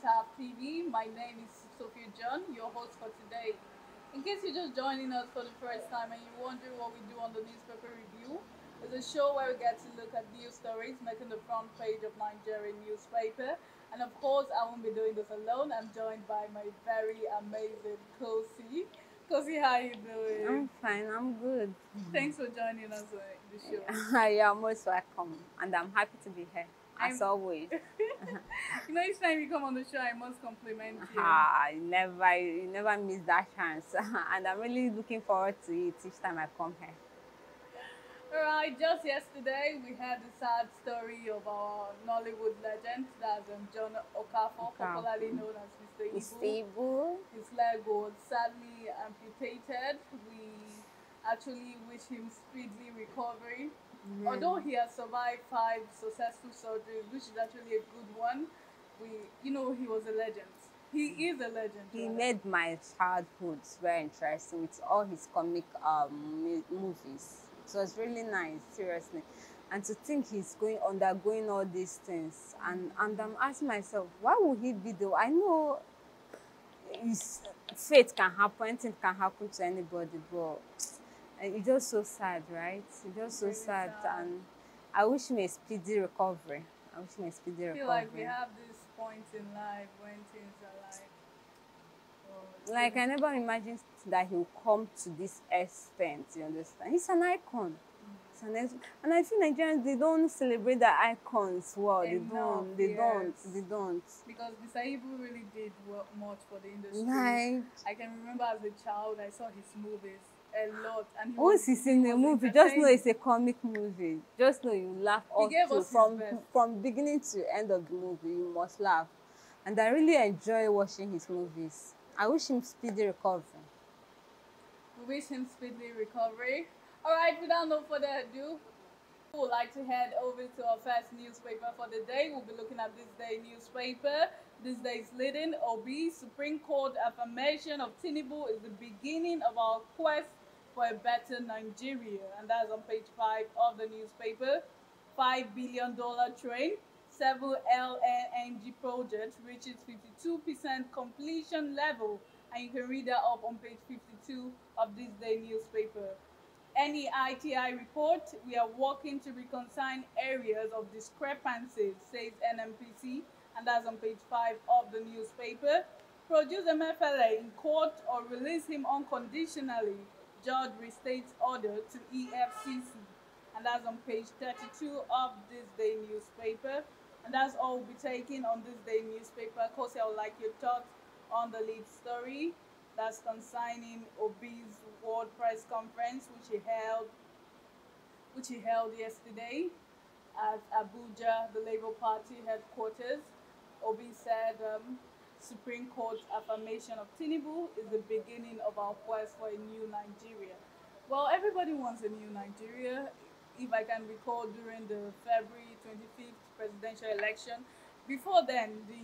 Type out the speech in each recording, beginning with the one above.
Tap TV. My name is Sophia John, your host for today. In case you're just joining us for the first time and you're wondering what we do on the newspaper review, it's a show where we get to look at news stories making the front page of Nigerian newspaper. And of course, I won't be doing this alone. I'm joined by my very amazing Kosi. Kosi, how you doing? I'm fine, I'm good. Thanks for joining us on the show. You are most welcome, and I'm happy to be here, as I'm always. each time you come on the show, I must compliment you. You never miss that chance, and I'm really looking forward to it each time I come here. Alright, just yesterday we had the sad story of our Nollywood legend, that's John Okafor, popularly known as Mr. It's Ibu. stable. His leg was sadly amputated. We actually wish him speedy recovery. Although he has survived 5 successful surgeries, which is actually a good one, he was a legend. He is a legend. He rather. made my childhood very interesting with all his comic movies. It was really nice, seriously. And to think he's undergoing all these things, and I'm asking myself, why would he be the? I know his fate can happen, anything can happen to anybody, but it's just so sad, right? It's just so Really sad, sad. and I wish him a speedy recovery. I wish him a speedy I feel recovery. like we have this point in life when things are like, Like, I never imagined that he would come to this extent, you understand? He's an icon. And I feel Nigerians, they don't celebrate their icons well. Enough, They yes. don't. because Mr. Ibu really did much for the industry. Like, I can remember as a child, I saw his movies a lot, and once he's in a movie, just know it's a comic movie. Just know you laugh all gave through. us his best. From beginning to end of the movie, you must laugh. And I really enjoy watching his movies. I wish him speedy recovery. We wish him speedy recovery. All right, without no further ado, we would like to head over to our first newspaper for the day. We'll be looking at this day newspaper. This day's leading OB Supreme Court affirmation of Tinubu is the beginning of our quest for a better Nigeria, and that's on page 5 of the newspaper. $5 billion train, several LNG projects reaches 52% completion level, and you can read that up on page 52 of this day newspaper. NEITI report, we are working to reconcile areas of discrepancies, says NMPC, and that's on page 5 of the newspaper. Produce MFLA in court or release him unconditionally. Judge restates order to EFCC, and that's on page 32 of this day newspaper. And that's all we'll be taking on this day newspaper. Of course, I would like your thoughts on the lead story. That's concerning Obi's World Press Conference, which he held yesterday at Abuja, the Labour Party headquarters. Obi said, Supreme Court affirmation of Tinubu is the beginning of our quest for a new Nigeria. Well, everybody wants a new Nigeria. If I can recall, during the February 25th presidential election, before then, the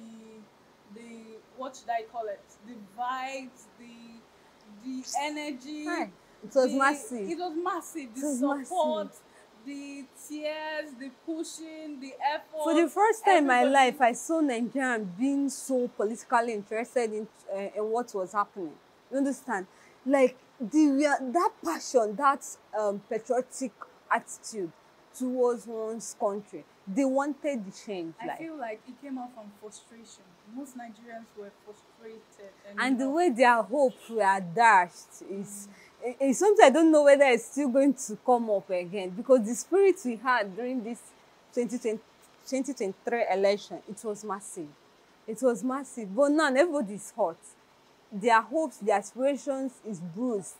what should I call it? The vibes, the energy. Hi. It was the- massive. It was massive. The was support, massive. the tears, the pushing, the effort. For the first time in my everybody- life, I saw Nigerians being so politically interested in what was happening. You understand? Like, that passion, that patriotic attitude towards one's country. They wanted the change. I feel like it came out from frustration. Most Nigerians were frustrated. And the enough. way their hopes were dashed is something I don't know whether it's still going to come up again, because the spirit we had during this 2023 election, it was massive. It was massive. But now everybody's hot. Their hopes, their aspirations is bruised.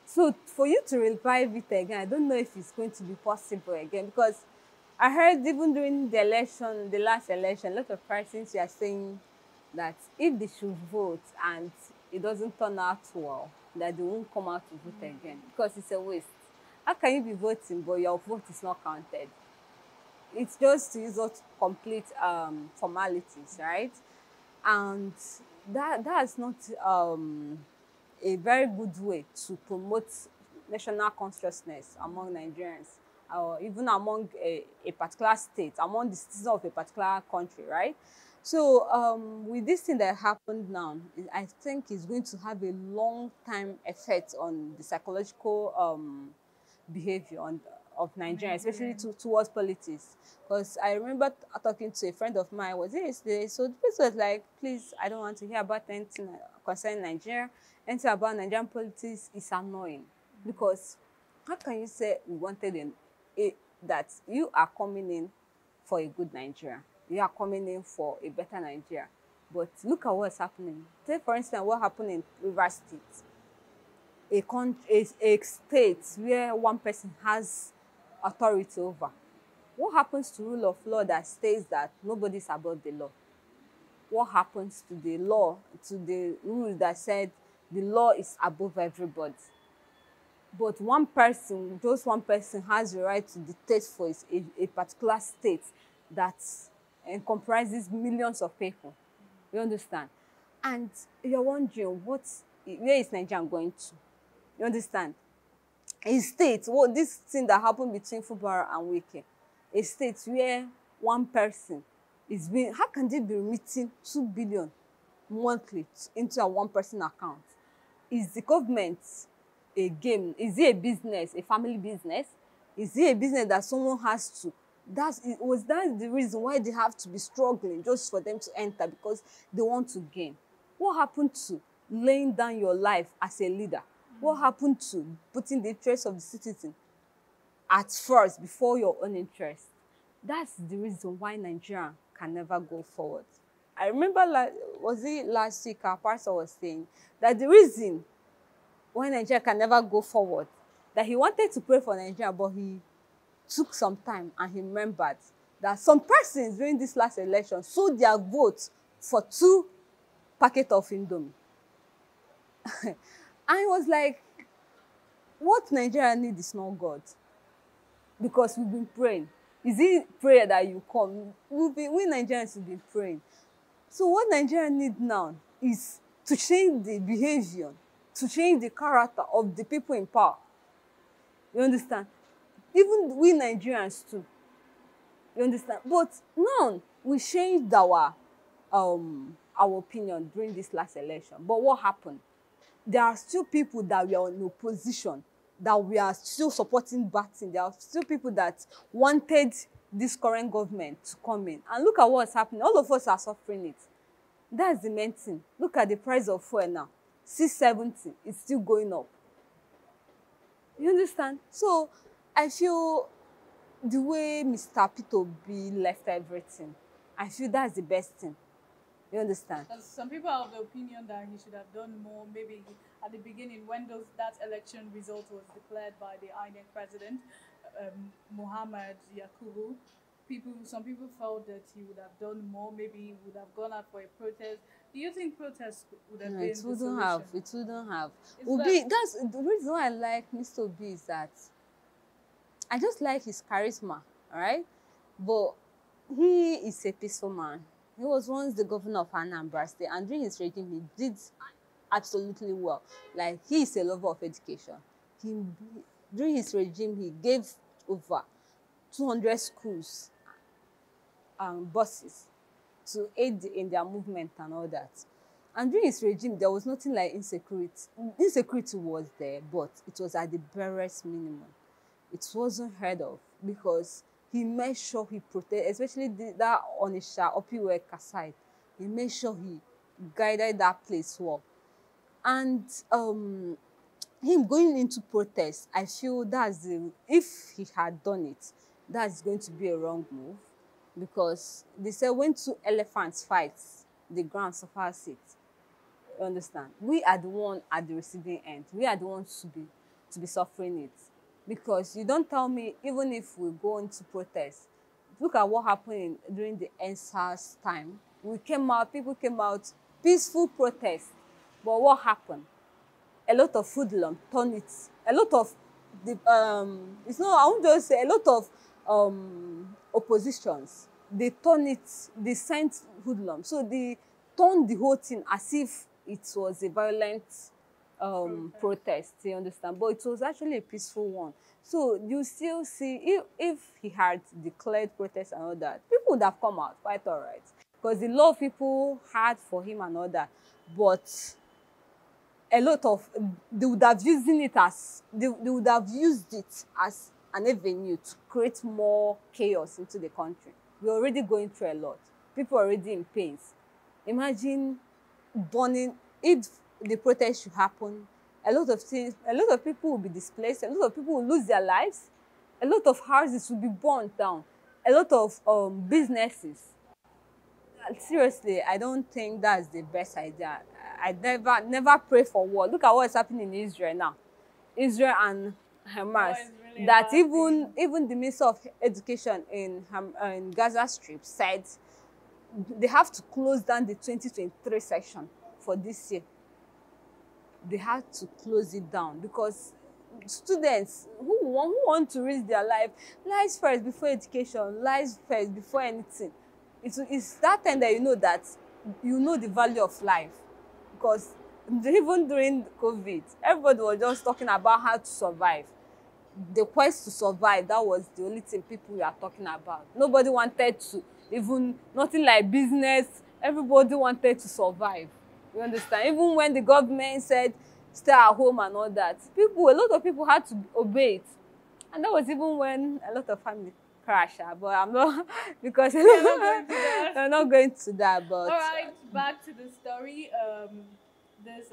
So for you to revive it again, I don't know if it's going to be possible again, because I heard even during the last election, a lot of persons were saying that if they should vote and it doesn't turn out well, that they won't come out to vote again, because it's a waste. How can you be voting but your vote is not counted? It's just to use all complete formalities, right? And that's not a very good way to promote national consciousness among Nigerians, or even among a particular state, among the citizens of a particular country, right? So with this thing that happened now, I think it's going to have a long time effect on the psychological behavior of Nigeria, especially Nigerian. towards politics. Because I remember talking to a friend of mine, was it yesterday? So the person was like, please, I don't want to hear about anything concerning Nigeria. Anything about Nigerian politics is annoying. Because how can you say we wanted that you are coming in for a good Nigeria? You are coming in for a better Nigeria. But look at what's happening. Take, for instance, what happened in Rivers State, a state where one person has authority over. What happens to rule of law that states that nobody is above the law? What happens to the law, to the rule that said the law is above everybody? But one person, just one person, has the right to dictate for a particular state that comprises millions of people. You understand? And you're wondering, where is Nigeria going to? You understand? A state, what this thing that happened between Fubara and Wike, a state where one person is being, how can they be remitting 2 billion monthly into a one person account? Is the government a game? Is it a business, a family business? Is it a business that someone has to? Was that the reason why they have to be struggling just for them to enter, because they want to gain? What happened to laying down your life as a leader? What happened to putting the interest of the citizen at first before your own interest? That's the reason why Nigeria can never go forward. I remember, was it last week, our pastor was saying that the reason why Nigeria can never go forward, that he wanted to pray for Nigeria, but he took some time and he remembered that some persons during this last election sold their votes for 2 packets of Indomie. And he was like, what Nigeria needs is not God. Because we've been praying. Is it prayer that you come? We Nigerians have been praying. So what Nigeria needs now is to change the behavior, to change the character of the people in power. You understand? Even we Nigerians too. You understand? But now we changed our opinion during this last election. But what happened? There are still people that were in opposition, that we are still supporting Batin. There are still people that wanted this current government to come in. And look at what's happening. All of us are suffering it. That's the main thing. Look at the price of fuel now. 670, it's still going up. You understand? So I feel the way Mr. P2B left everything, I feel that's the best thing. You understand? Because some people are of the opinion that he should have done more. Maybe at the beginning, when that election result was declared by the INEC president, Muhammad Yakubu, some people felt that he would have done more. Maybe he would have gone out for a protest. Do you think protests would have No, been it the wouldn't solution? have. It wouldn't have. It's Obi, like, that's the reason why I like Mr. Obi, is that I just like his charisma, all right? But he is a peaceful man. He was once the governor of Anambra State, and during his regime, he did absolutely well. Like, he is a lover of education. During his regime, he gave over 200 schools and buses to aid in their movement and all that. And during his regime, there was nothing like insecurity. Insecurity was there, but it was at the barest minimum. It wasn't heard of, because he made sure he protected, especially that Onisha, Opiweka side. He made sure he guided that place well. And him going into protest, I feel if he had done it, that's going to be a wrong move, because they say when 2 elephants fight, the ground suffers it. You understand? We are the one at the receiving end. We are the ones to be suffering it. Because you don't tell me, even if we go into protest, look at what happened during the NSAS time. People came out, peaceful protest. But what happened? A lot of hoodlum turned it. A lot of I won't just say, a lot of oppositions, they turn it, they sent hoodlum. So they turned the whole thing as if it was a violent protest, you understand? But it was actually a peaceful one. So you still see, if he had declared protest and all that, people would have come out quite all right. because a lot of people had for him and all that, but a lot of they would have using it as they would have used it as an avenue to create more chaos into the country. We're already going through a lot. People are already in pains. Imagine burning, if the protest should happen, a lot of things, a lot of people will be displaced, a lot of people will lose their lives, a lot of houses will be burned down, a lot of businesses. Seriously, I don't think that's the best idea. I never pray for war. Look at what's happening in Israel now. Israel and Hamas. Really That even the Minister of Education in Gaza Strip said they have to close down the 2023 section for this year. They had to close it down because students who want to risk their lives first before education, lives first before anything. It's that time that you know the value of life, because even during COVID, everybody was just talking about how to survive. The quest to survive, that was the only thing people were talking about. Nobody wanted to, even nothing like business, everybody wanted to survive. You understand? Even when the government said stay at home and all that, a lot of people had to obey it. And that was even when a lot of family crashed. But I'm not, because I'm not going to that. But all right, back to the story. There's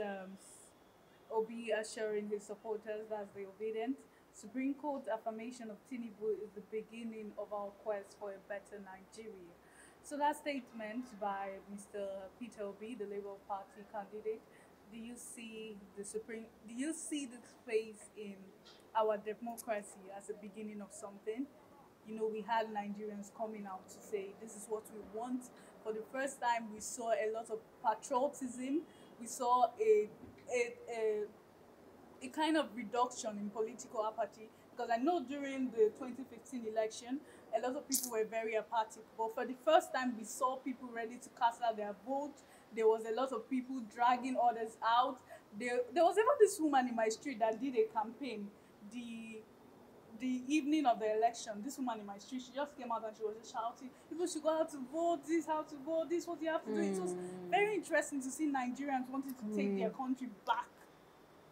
Obi assuring his supporters that the obedient Supreme Court affirmation of Tinubu is the beginning of our quest for a better Nigeria. So that statement by Mr. Peter Obi, the Labour Party candidate, do you see this phase in our democracy as a beginning of something? You know, we had Nigerians coming out to say this is what we want. For the first time, we saw a lot of patriotism. We saw a kind of reduction in political apathy, because I know during the 2015 election, a lot of people were very apathic. But for the first time, we saw people ready to cast out their vote. There was a lot of people dragging others out. There was even this woman in my street that did a campaign. The evening of the election, this woman in my street, she just came out and she was just shouting, people should go out to vote, this, how to vote, this, what you have to do. It was very interesting to see Nigerians wanting to take their country back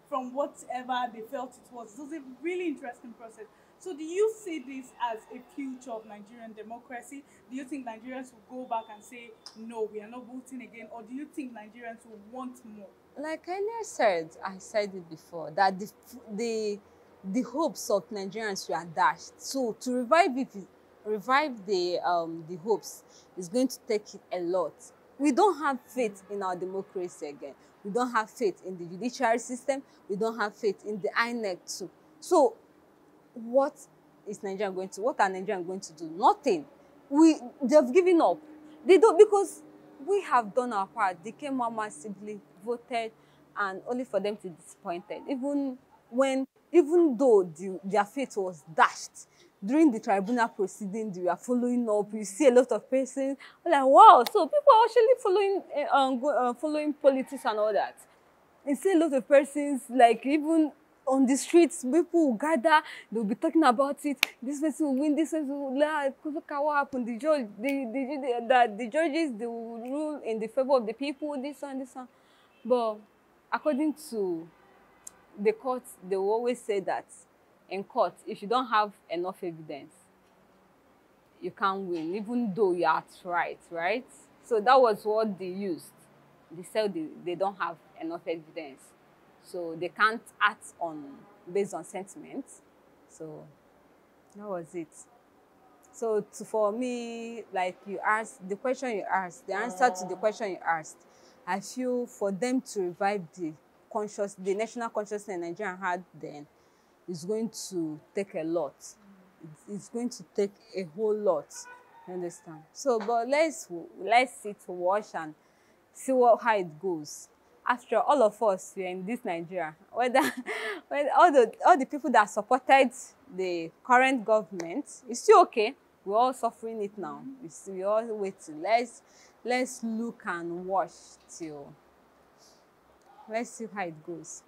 from whatever they felt it was. It was a really interesting process. So do you see this as a future of Nigerian democracy? Do you think Nigerians will go back and say, no, we are not voting again? Or do you think Nigerians will want more? Like I said it before, that the hopes of Nigerians were dashed. So to revive the hopes is going to take a lot. We don't have faith in our democracy again. We don't have faith in the judiciary system. We don't have faith in the INEC too. So what are Nigerians going to do? Nothing. They've given up. They don't, because we have done our part. They came out massively, voted, and only for them to be disappointed. Even though their faith was dashed during the tribunal proceedings, they were following up. You see a lot of persons like, wow, so people are actually following politics and all that. You see a lot of persons, like even on the streets, people will gather, they'll be talking about it. This person will win, this person will look at what happened. The judges, they will rule in the favor of the people, this one. But according to the court, they will always say that in court, if you don't have enough evidence, you can't win, even though you are right? So that was what they used. They said they don't have enough evidence, so they can't act based on sentiment. So that was it. So for me, like you asked, the question you asked, the answer to the question you asked, I feel for them to revive the national consciousness Nigeria had then, is going to take a lot. It's going to take a whole lot. You understand? So, but let's sit, watch, and see how it goes. After all of us, we're in this Nigeria. Whether all the people that supported the current government, it's still okay. We're all suffering it now. We're all waiting. Let's look and watch till. Let's see how it goes.